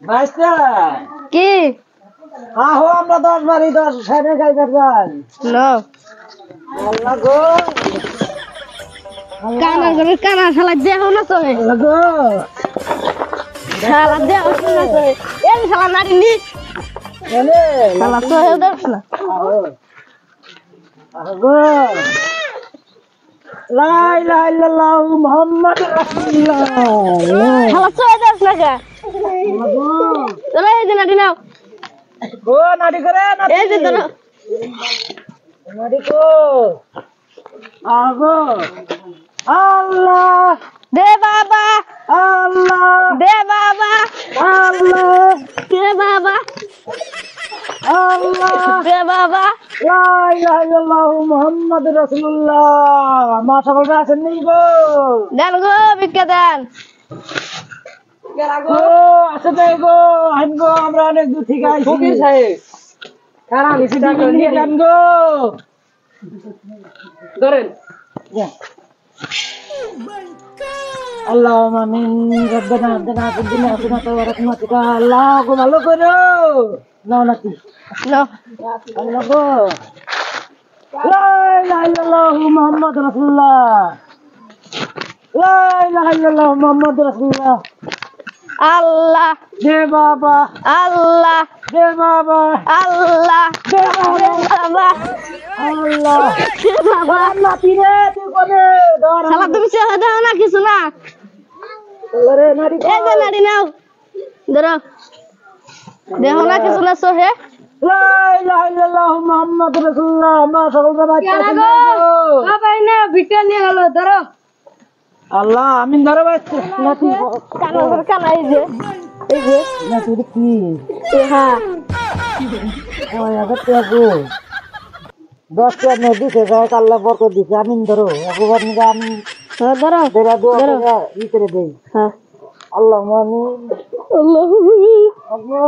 ভাইস্তা কি আহো আমরা 10 বাড়ি 10 সাইডে গাইবার যাই লো আল্লাহ গো কানা করে কানা শালা দেও না তো আল্লাহ গো শালা দেও না তো এই শালা নারী নি এনে শালা তো হেউ দেখ না আহো আহো গো লা ইলাহা ইল্লাল্লাহ মুহাম্মাদুর রাসূলুল্লাহ শালা তো হেউ দেখ না কে আল্লাহ গো চলো এই যে নারী নাও গো নাডি করে নাডি এই যে ধরো নাডি গো আগো আল্লাহ দে বাবা আল্লাহ দে বাবা আল্লাহ দে বাবা আল্লাহ দে বাবা লা ইলাহা ইল্লাল্লাহ মুহাম্মাদুর রাসূলুল্লাহ মা সকল আছেন নি গো দেন গো ভিক্ষা দেন গো আছে দে গো আইন গো আমরা অনেক দূর থেকে আইছি ফকির সাহেব কারা বেশি টাকা নিয়ে যান গো ধরেন اللهم آمين ربنا عندنا في الدنيا حسنة ورحمتك الله গো ভালো করো নাও নাকি লো আল্লাহ গো লা ইলাহা ইল্লাল্লাহ মুহাম্মাদুর রাসূলুল্লাহ লা ইলাহা ইল্লাল্লাহ মুহাম্মাদুর রাসূলুল্লাহ আল্লাহ দে বাবা আল্লাহ দে বাবা আল্লাহ দে দে বাবা বাবা আল্লাহ দে বাবা নাতি রে তুই কোনে ধর শালা তুমি সে দাও না কিছু না রে নারী এই যে নারী নাও ধরো দেহ না কিছু না সোহে লা ইলাহা ইল্লাল্লাহ মুহাম্মাদুর রাসূলুল্লাহ মা সকল বাচ্চা বাবাই না ভিক্ষা নিয়ে হলো ধরো আল্লাহ আমিন ধরো বাচ্চা নাতি কানা করে কানা এই যে নাতি কি হ্যাঁ ওই আগে তো গো 10 টাকা নে দিছে গায় আল্লাহ বরকত দিছে আমিন ধরো একবার নিগা আমি ধরো দেরা দোয়া করে ই করে দেই হ্যাঁ আল্লাহ আমিন আল্লাহ আল্লাহ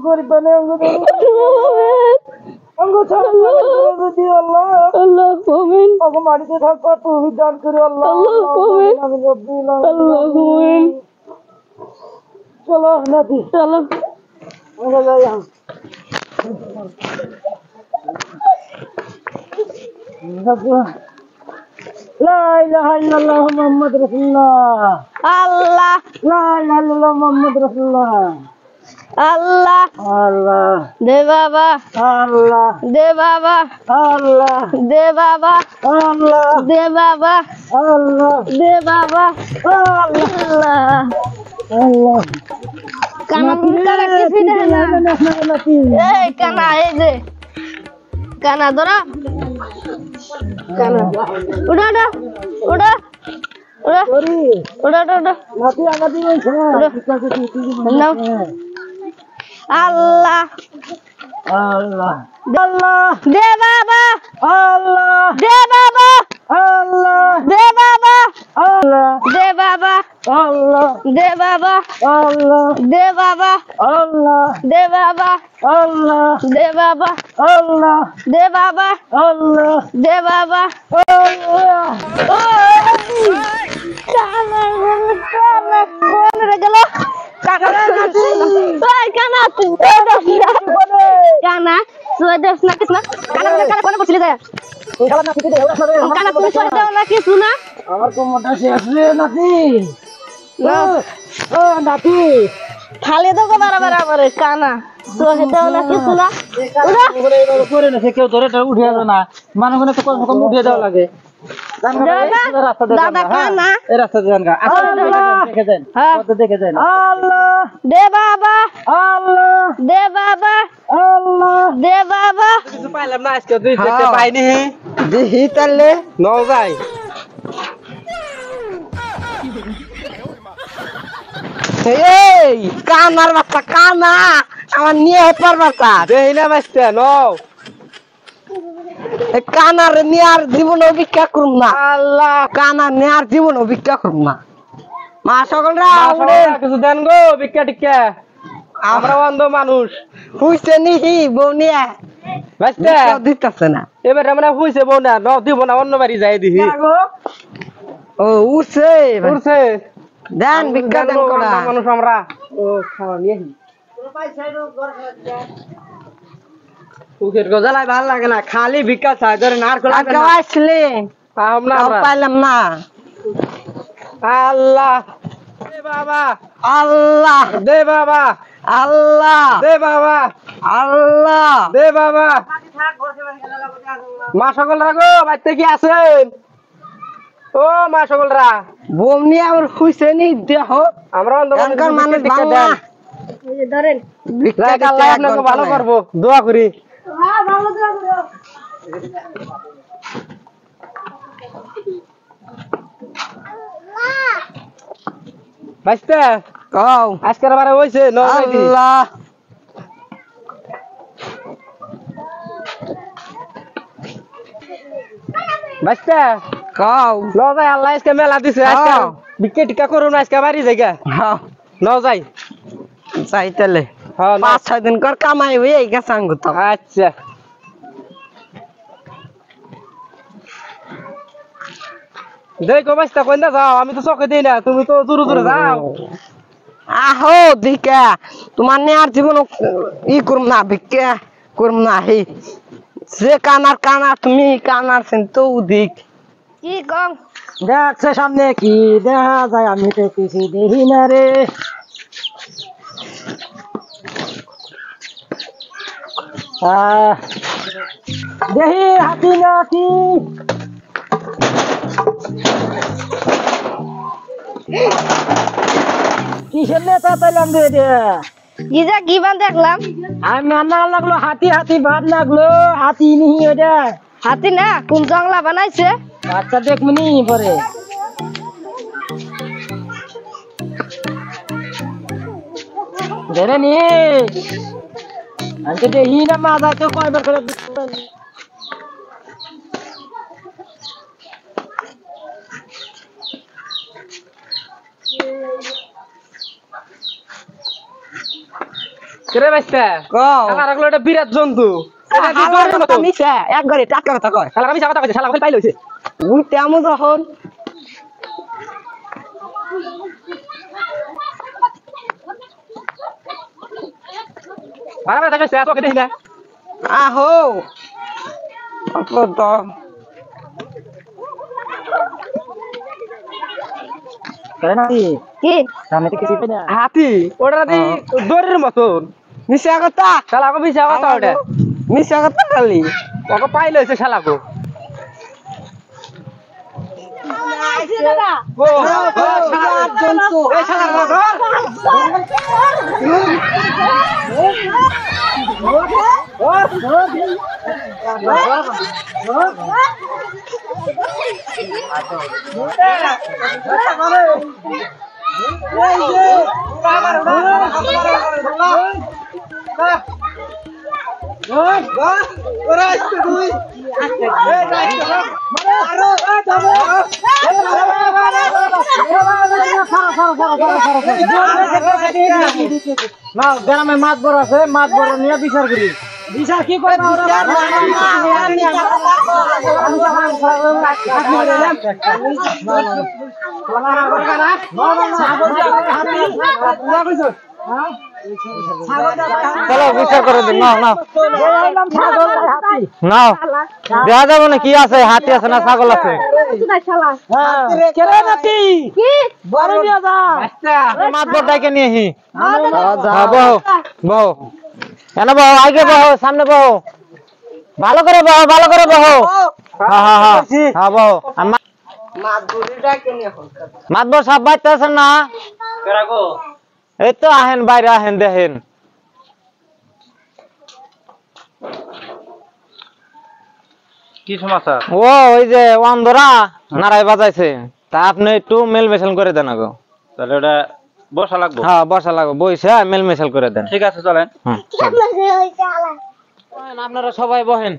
গরিব বানে অঙ্গ ছাড়া দি আল্লাহ আল্লাহ আমিন অঙ্গ মাটিতে থাকো তুমি দান করে আল্লাহ আমিন রব্বিল আল্লাহ আমিন চলো নাতি চলো আমরা যাই লা ইলাহা ইল্লাল্লাহ মুহাম্মাদুর রাসূলুল্লাহ আল্লাহ লা ইলাহা ইল্লাল্লাহ মুহাম্মাদুর রাসূলুল্লাহ আল্লাহ আল্লাহ দে বাবা আল্লাহ দে বাবা আল্লাহ দে বাবা আল্লাহ দে বাবা আল্লাহ দে বাবা আল্লাহ আল্লাহ আল্লাহ কানা কানা কিছু দেয় না নাতি এই কানা এই যে কানা ধরো কানা উড়া উড়া উড়া উড়া ওরে উড়া উড়া নাতি আমাদের নাও আল্লাহ আল্লাহ আল্লাহ দে বাবা আল্লাহ দে বাবা আল্লাহ দে বাবা আল্লাহ দে বাবা আল্লাহ দে বাবা আল্লাহ দে বাবা আল্লাহ দে বাবা আল্লাহ দে বাবা আল্লাহ দে বাবা আল্লাহ দে বাবা আল্লাহ কানা কানা কোন রে গেল কানা ওই কানা তুই কানা তুই দেখ না কিছু না কানা কানা কোন বসলি দে কানা তুমি সরে দাও না কিছু না আমার কোমরটা শেষ রে নাতি না ও নাতি খালি দাও বারবার আমারে কানা সরে দাও না কিছু না উড়া করে না সে কেউ ধরে উঠিয়ে দেয় না মানুষগুলো তো কম কম উঠিয়ে দেওয়া লাগে দাদা কানা এই রাস্তা দেন দেখে দেন হ্যাঁ দেখে দেন আল্লাহ দে বাবা আল্লাহ দে বাবা আল্লাহ দে বাবা কিছু পাইলাম না আজকে তুই দেখতে পাইনি দেখি তাহলে ন যাই এই কানার বাচ্চা কানা আমার নিয়ে হেপার বাচ্চা দেখি না বাচ্চা ন কানার নিয়ে আর জীবন অভিজ্ঞা করুম না আল্লাহ কানা নিয়ে আর জীবন অভিজ্ঞা করুম না মা সকলরা কিছু দেন গো ভিক্ষা টিক্ষা আমরা অন্ধ মানুষ বুঝতে নিহি বউ নিয়ে দিতেছে না এবার আমরা বুঝছে বউ না দিব না অন্য বাড়ি যাই দিহি ও উঠছে উঠছে দেন ভিক্ষা দেন কোনা মানুষ আমরা ও খাওয়া নিয়ে উকের গজালাই ভালো লাগে না খালি ভিক্ষা চাই ধরে নারকেল আগে আসলে আমরা পাইলাম না আল্লাহ দে বাবা আল্লাহ দে বাবা আল্লাহ দে বাবা আল্লাহ দে বাবা মা সকলরা গো বাইতে কি আছেন ও মা সকলরা বমনি আমার হুইসেনি দেহ আমরা অন্ধকার মানুষ বাংলা এই যে ধরেন আল্লাহ আপনাকে ভালো করবো দোয়া করি হ্যাঁ ভালো দোয়া করো বাইতে কও আজকের বারে হইছে আল্লাহ বাইতে কও ন যাই আল্লাহ আজকে মেলা দিছে আজকে ভিক্ষা টিকা করুন আজকে বাড়ি জায়গা হ্যাঁ ন যাই যাইতেলে হ্যাঁ 5-6 দিন কর কামাই হয়ে গেছে আঙ্গু তো আচ্ছা দেখো বাস্তা কইনা যাও আমি তো চোখে দেই না তুমি তো জোরে জোরে যাও আহো দিকা তোমার নেয়ার জীবন ই করম না ভিক্ষা করম না হে যে কানার তুমি কানার সেন তো দিক কি কম দেখছে সামনে কি দেখা যায় আমি তো কিছু দেখি না রে দেখি হাতি নাতি কিসের নেতা পেলাম রে গিজা কি বান দেখলাম আমি মানা লাগলো হাতি হাতি ভাত লাগলো হাতি নিহি ওটা হাতি না কোন জংলা বানাইছে আচ্ছা দেখমনি পরে ধরে নি আমি তো দেখি না মাথা তো কয়বার করে কেরে বাইস্তা কও আমার লাগলো এটা বিরাট জন্তু এটা কি করে মত মিছা এক ঘরে টাকা কথা কয় শালা আমি কথা কইছে শালা খালি পাইল হইছে উইতে আমু যখন বারবার টাকা শেষ ওকে দেই না আহো আপো তো করে না কি সামনে থেকে কিছু না হাতি ওটা দি দড়ির মতন মিছা কথা শালা কো মিছা কথা ওটা মিছা কথা খালি ওকে পাইল হইছে শালা কো ও শালা জন্তু এই শালা না গ্রামে মাছ বড় আছে মাছ বড় নিয়ে বিচার করি বিচার কি করে চলো বিচার করে দিন নাও নাও নাও দেখা যাবে না কি আছে হাতি আছে না ছাগল আছে মাতবর ডাইকে নিয়ে হি বহ বহ এনে বহ আগে বহ সামনে বহ ভালো করে বহ ভালো করে বহ হ্যাঁ বহ মাতবর সব বাইতে আছেন না এই তো আহেন বাইরে আহেন দেখেন কি সমস্যা ও ওই যে অন্ধরা নারায় বাজাইছে তা আপনি একটু মেল মেশাল করে দেন আগো তাহলে ওটা বসা লাগবে হ্যাঁ বসা লাগবে বইছে মেল মেশাল করে দেন ঠিক আছে চলেন আপনারা সবাই বহেন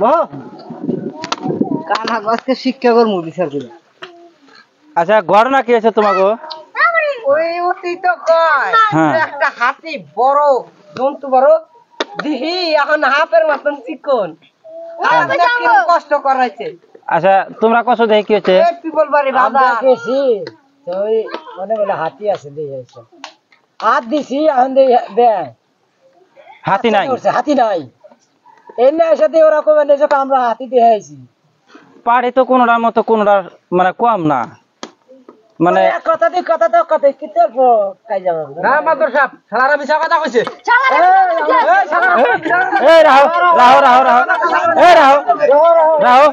বহ কানা গাছকে শিক্ষা করমু বিচার করি আচ্ছা ঘটনা কি আছে তোমাকে ওই অতি তো কয় একটা হাতি বড় জন্তু বড় দিহি এখন হাফের মতন চিকন কষ্ট করাইছে আচ্ছা তোমরা কত দেখি কি হচ্ছে পিপল বাড়ি আমরা গেছি তো ওই মনে বলে হাতি আছে দিয়ে আইছে হাত দিছি এখন দেয় হাতি নাই হাতি নাই এমনি সাথে ওরা কবে নেছে আমরা হাতি দিয়ে আইছি পাড়ে তো কোনোটার মতো কোনোটার মানে কম না মানে কথা কি তোর কাই যাবে না মাদর সাহেব সারা মিছা কথা কইছে এই রাহো রাহো রাহো রাহো এই রাহো রাহো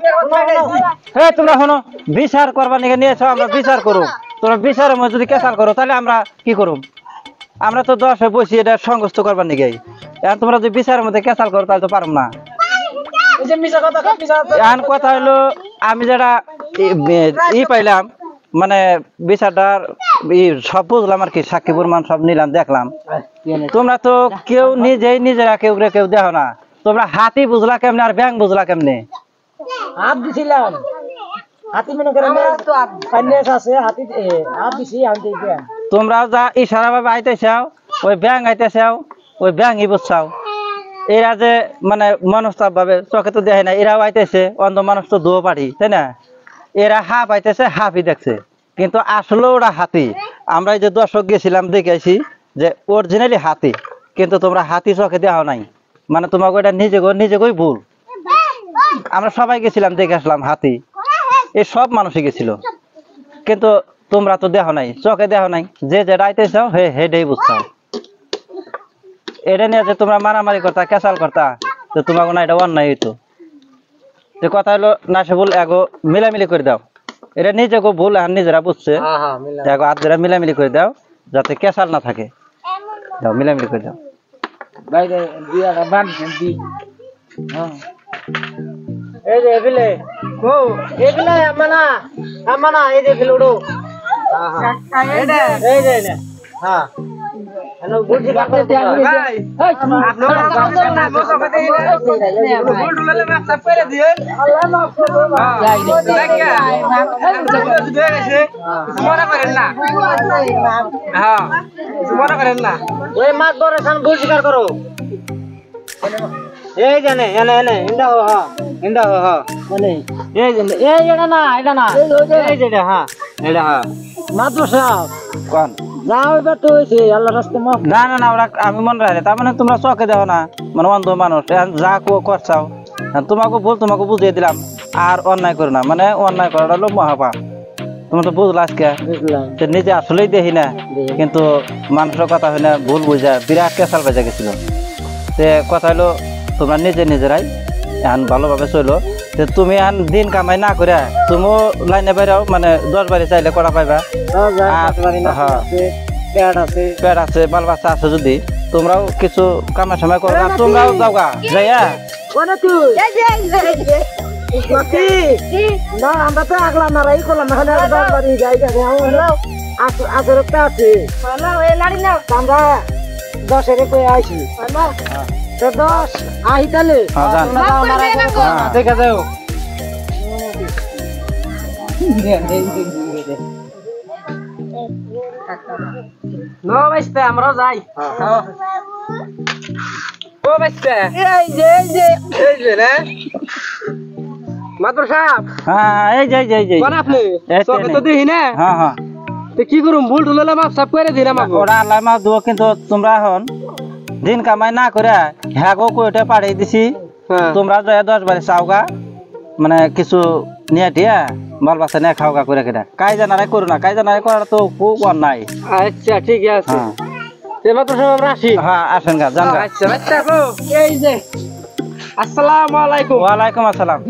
এই তোমরা শোনো বিচার করবার নিকে নিয়েছো আমরা বিচার করব তোমরা বিচারের মধ্যে যদি কেসাল করো তাহলে আমরা কি করব আমরা তো 10 বসি এটা সংঘর্ষ করবার নিকে এখন তোমরা যদি বিচারের মধ্যে কেসাল করো তাহলে তো পারব না এই যে মিছা কথা এখন কথা হলো আমি যেটা পাইলাম মানে বিচারটার সব বুঝলাম আর কি সাক্ষী প্রমাণ সব নিলাম দেখলাম তোমরা তো কেউ নিজেরা কেউ দেখো না তোমরা হাতি বুঝলা কেমনে আর ব্যাং বুঝলা কেমনে হাত দিছিলাম হাতি মনে করে ফাইন্যান্স আছে হাতি হাত দিছি আনতে দেন তোমরা যা ইশারা ভাবে আইতেছাও ওই ব্যাং আইতেছাও ওই ব্যাংই বুঝছাও এরা যে মানে মনস্তাপ ভাবে চোখে তো দেখে না এরাও আইতেছে অন্ধ মানুষ তো দুও পারি তাই না এরা হাফ আইতেছে হাফই দেখছে কিন্তু আসলে ওরা হাতি আমরা এই যে দর্শক গেছিলাম দেখেছি যে অরিজিনালি হাতি কিন্তু তোমরা হাতি চোখে দেখাও নাই মানে তোমাকে এটা নিজেকেই ভুল আমরা সবাই গেছিলাম দেখে আসলাম হাতি এই সব মানুষই গেছিল কিন্তু তোমরা তো দেখো নাই চোখে দেখো নাই যে আইতেছাও হেডেই বুঝছাও এটা নিয়ে যে তোমরা মারামারি করতা কেসাল করতা তো তোমাকে না এটা অন্যায় হইতো যে কথা হলো না সে ভুল এগো মিলামিলি করে দাও এটা নিজেকে ভুল আর নিজেরা বুঝছে এগো আধেরা মিলামিলি করে দাও যাতে কেসাল না থাকে দাও মিলামিলি করে দাও বাইরে দিয়া বান দি এই যে এগুলে ও এগুলা আমানা এই যে ফিলুড়ো এই যে হ্যাঁ হ্যালো বুঝি কাটতে দেন ভাই আপনারা বন্ধ না বসো কথা এই ভুল ঢুলালে মাপ সাপ করে দিও আল্লাহ মাফ করো ভাই মনে করেন না হ্যাঁ মনে করেন না ওই মাছ ধরে খান ভুল স্বীকার করো এই জানে এনে ইন্দা হো হ্যাঁ ইন্দা হো হ্যাঁ মানে এই জানে এই এটা না এই যেটা হ্যাঁ এটা হ্যাঁ মাত্র সাহেব কোন যাও এবার তো হয়েছে আল্লাহ রাস্তা মাফ না না না ওরা আমি মনে রাখে তার মানে তোমরা চোখে দেখো না মানে অন্ধ মানুষ এখন যা করছাও তোমাকে ভুল তোমাকে বুঝিয়ে দিলাম আর অন্যায় করো না মানে অন্যায় করাটা হলো মহাপাপ তোমরা তো বুঝলা আজকে বুঝলাম নিজে আসলেই দেখি না কিন্তু মানুষের কথা হয় না ভুল বুঝা বিরাট কেসাল বেজা গেছিল তে কথা হলো তোমরা নিজেরাই এখন ভালোভাবে চলো তুমি এখন দিন কামাই না করে তুমিও লাইনে বাইরেও মানে 10 বাড়ি চাইলে করা পাইবা পেট আছে বাল বাচ্চা আছে যদি তোমরাও কিছু কামাই সময় করবা তোমরাও যাওগা যাইয়া না আমরা তো আগলা মারাই করলাম না বাড়ি যাই আছে আমরা 10 কই আইছি তো 10 আই তালে ঠিক আছে নো বাইস্তে আমরা যাই ও বাইস্তে এই যে না মাদর সাহেব হ্যাঁ এই যে কোন আপনি চোখে তো দেখি না হ্যাঁ তো কি করুম ভুল ঢুলালে মাপ সাপ করে দিন আমাকে ওরা আল্লাহ মাফ দেবো কিন্তু তোমরা এখন দিন কামাই না করে হ্যাগো কইটা পাঠিয়ে দিছি তোমরা 10 বাড়ি চাওগা মানে কিছু নিয়ে টিয়া বাল বাচ্চা নিয়ে খাওয়া করে কেটে কাই জানারাই করো না কাই জানারাই করার তো খুব অন্যায় আচ্ছা ঠিক আছে এবার তো সব আমরা আসি হ্যাঁ আসেন গা জান আচ্ছা আচ্ছা এই যে আসসালামু আলাইকুম ওয়ালাইকুম আসসালাম